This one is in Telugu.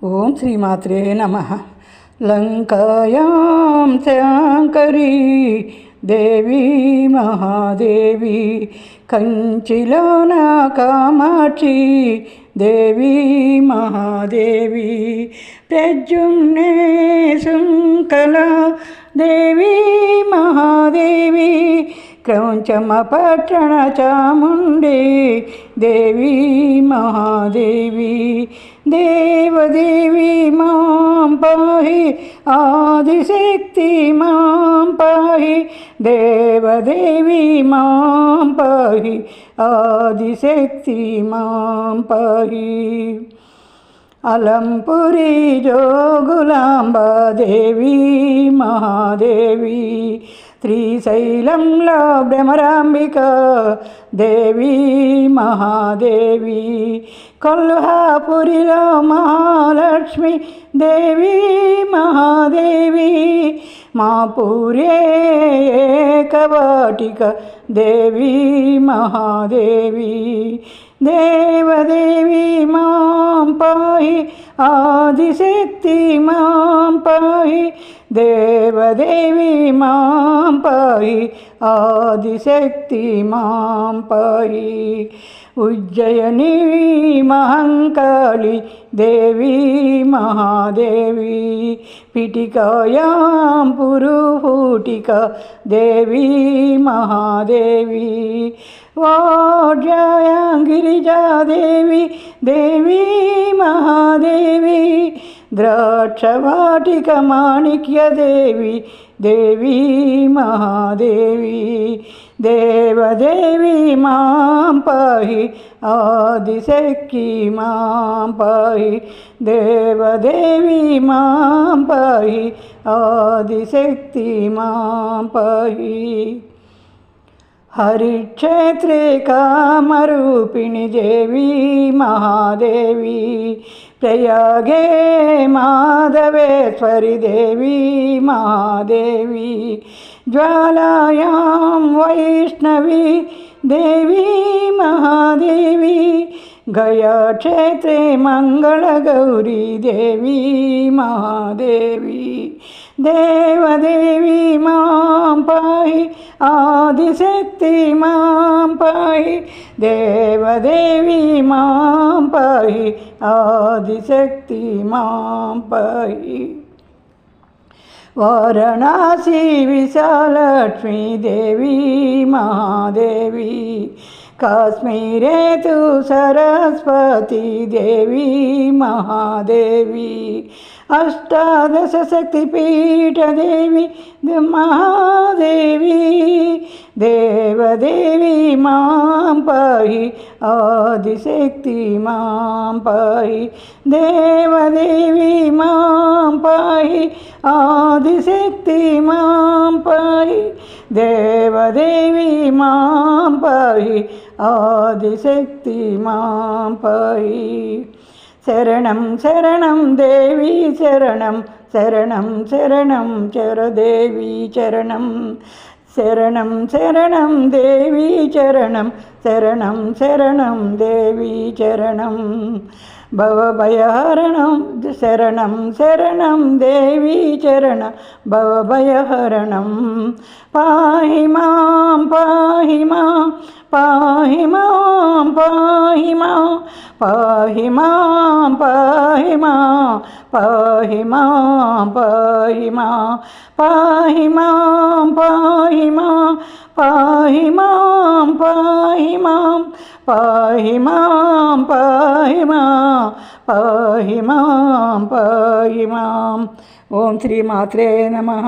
ఓం శ్రీమాత్రే నమః. లంకాయాం శాంకరీ దేవి మహాదేవి, కంచిలోన కామాక్షి దేవి మహాదేవి, ప్రద్యుమ్నే శృంఖల దేవి మహాదేవి, క్రౌంచమపట్టణ చాముండి దేవి మహాదేవి, దేవదేవి మాం పాహి, ఆదిశక్తి మాం పాహి, దేవదేవి మాం పాహి, ఆదిశక్తి మాం పాహి. అలంపురి జోగులాంబా దేవి మహాదేవి, శ్రీశైలంలో భ్రమరాంబిక దేవి మహాదేవి, కొల్హాపురిలో మహాలక్ష్మి దేవి మహాదేవి, మాపూరే ఏకవాటిక దేవి మహాదేవి, దేవదేవి మాం పాహి, ఆదిశక్తి మాం పాహి, దేవదేవి మాం పాహి, ఆదిశక్తి మాం పాహి. ఉజ్జయిని మహంకాళి దేవి మహాదేవి, పిటికాయాం పురుహూటిక దేవి మహాదేవి, వాడ్యాయాం గిరిజాదేవి దేవి మహాదేవి, ద్రాక్షవాటిక మాణిక్యదేవి దేవి మహాదేవి, దేవదేవి మాం పాహి, ఆదిశక్తి మాం పాహి, దేవదేవి మాం పాహి, ఆదిశక్తి మాం పాహి. హరిక్షేత్రే కామరూపిణి దేవి మహాదేవి, ప్రయాగే మాధవేశ్వరి దేవి మహాదేవి, జ్వాలాయాం వైష్ణవి దేవి మహాదేవి, గయాక్షేత్రే మంగళగౌరీ దేవి మహాదేవి, దేవదేవి మాం పాహి, ఆదిశక్తి మాం పాహి, దేవదేవి మాం పాహి, ఆదిశక్తి మాం పాహి. వారణాసి విశాలక్ష్మీ దేవి మహాదేవి, కాశ్మీరే తు సరస్వతి దేవి మహాదేవి, అష్టాదశ శక్తిపీఠ దేవి మహాదేవి, దేవదేవి మాం పాహి, ఆదిశక్తి మాం పాహి, దేవదేవి మాం పాహి, ఆదిశక్తి మాం పాహి, దేవదేవి మాం పాహి, ఆదిశక్తి మాం పాహి. శరణం శరణం దేవి శరణం, శరణం శరణం చరదేవి చరణం, శరణం శరణం దేవి చరణం, శరణం శరణం దేవి చరణం, భవభయహరణం శరణం శరణం దేవి చరణం, భవభయహరణం. పాహి మాం పాహి మాం, పాహి మాం పాహి మాం, పాహి మాం పాహి మాం, పాహి మాం పాహి మాం, పాహి మాం పాహి మాం, పాహి మాం పాహి మాం, పాహి మాం పాహి మాం, పాహి మాం పాహి మాం. ఓం శ్రీమాత్రే నమః.